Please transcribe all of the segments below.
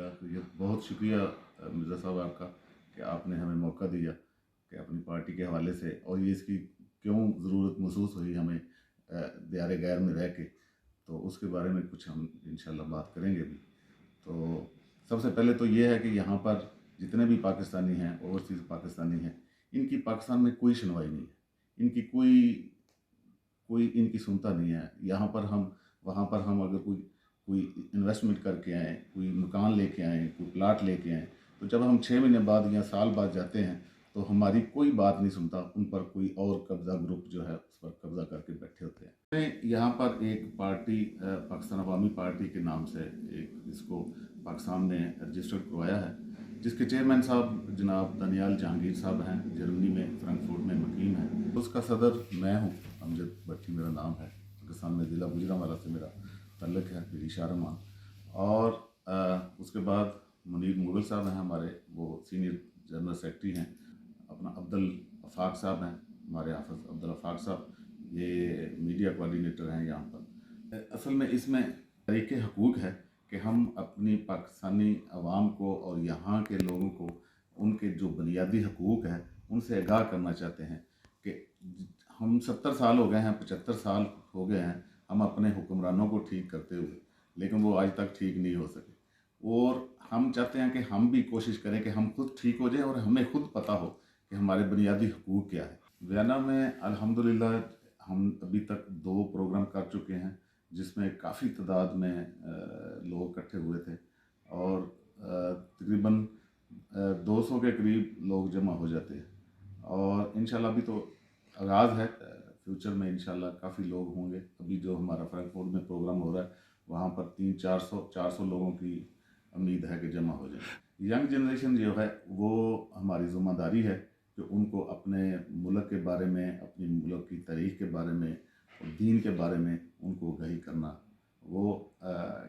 الحمدللہ یہ بہت شکریہ مرزا صاحب آپ کا کہ آپ نے ہمیں موقع دیا کہ اپنی پارٹی کے حوالے سے، اور یہ اس کی کیوں ضرورت محسوس ہوئی ہمیں دیار غیر میں رہ کے، تو اس کے بارے میں کچھ ہم انشاءاللہ بات کریں گے بھی۔ تو سب سے پہلے تو یہ ہے کہ یہاں پر جتنے بھی پاکستانی ہیں، اوورسیز پاکستانی ہیں، ان کی پاکستان میں کوئی سنوائی نہیں ہے، ان کی کوئی ان کی سنتا نہیں ہے۔ یہاں پر ہم، وہاں پر ہم اگر کوئی انویسٹمنٹ کر کے آئیں، کوئی مکان لے کے آئیں، کوئی پلاٹ لے کے آئیں، تو جب ہم 6 مہینے بعد یا سال بعد جاتے ہیں تو ہماری کوئی بات نہیں سنتا، ان پر کوئی اور قبضہ گروپ جو ہے اس پر قبضہ کر کے بیٹھے ہوتے ہیں۔ میں یہاں پر ایک پارٹی پاکستان عوامی پارٹی کے نام سے ایک اس کو پاکستان میں رجسٹرڈ کروایا ہے، جس کے چیئرمین صاحب جناب دانیال جہانگیر صاحب ہیں، جرمنی میں فرینکفورٹ میں مقیم ہیں۔ اس کا صدر میں ہوں، امجد بٹی میرا نام ہے، پاکستان میں ضلع گوجرانوالہ سے میرا تعلق ہے، میری شارمان۔ اور اس کے بعد منیر مغل صاحب ہیں ہمارے، وہ سینئر جنرل سیکرٹری ہیں۔ اپنا عبدالافاق صاحب ہیں ہمارے حافظ عبدالافاق صاحب، یہ میڈیا کوارڈینیٹر ہیں یہاں پر۔ اصل میں اس میں طریق حقوق ہے کہ ہم اپنی پاکستانی عوام کو اور یہاں کے لوگوں کو ان کے جو بنیادی حقوق ہیں ان سے آگاہ کرنا چاہتے ہیں کہ ہم 70 سال ہو گئے ہیں، 75 سال ہو گئے ہیں ہم اپنے حکمرانوں کو ٹھیک کرتے ہوئے، لیکن وہ آج تک ٹھیک نہیں ہو سکے، اور ہم چاہتے ہیں کہ ہم بھی کوشش کریں کہ ہم خود ٹھیک ہو جائیں اور ہمیں خود پتہ ہو کہ ہمارے بنیادی حقوق کیا ہے۔ ویانا میں الحمدللہ ہم ابھی تک 2 پروگرام کر چکے ہیں، جس میں کافی تعداد میں لوگ اکٹھے ہوئے تھے، اور تقریباً 200 کے قریب لوگ جمع ہو جاتے ہیں، اور انشاءاللہ ابھی تو آغاز ہے، فیوچر میں انشاءاللہ کافی لوگ ہوں گے۔ ابھی جو ہمارا فرینکفورٹ میں پروگرام ہو رہا ہے وہاں پر 400 لوگوں کی امید ہے کہ جمع ہو جائیں۔ ینگ جنریشن جو ہے وہ ہماری ذمہ داری ہے کہ ان کو اپنے ملک کے بارے میں، اپنی ملک کی تاریخ کے بارے میں اور دین کے بارے میں ان کو آگاہی کرنا، وہ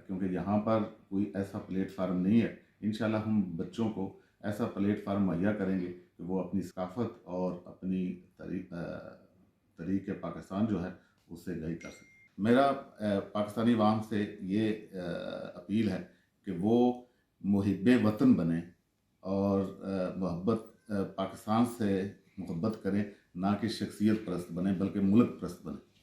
کیونکہ یہاں پر کوئی ایسا پلیٹ فارم نہیں ہے، انشاءاللہ ہم بچوں کو ایسا پلیٹ فارم مہیا کریں گے کہ وہ اپنی ثقافت اور اپنی تاریخ پاکستان جو ہے اس سے آگاہی کر سکیں۔ میرا پاکستانی عوام سے یہ اپیل ہے کہ وہ محب وطن بنیں اور پاکستان سے محبت کریں، نہ کہ شخصیت پرست بنیں بلکہ ملک پرست بنیں۔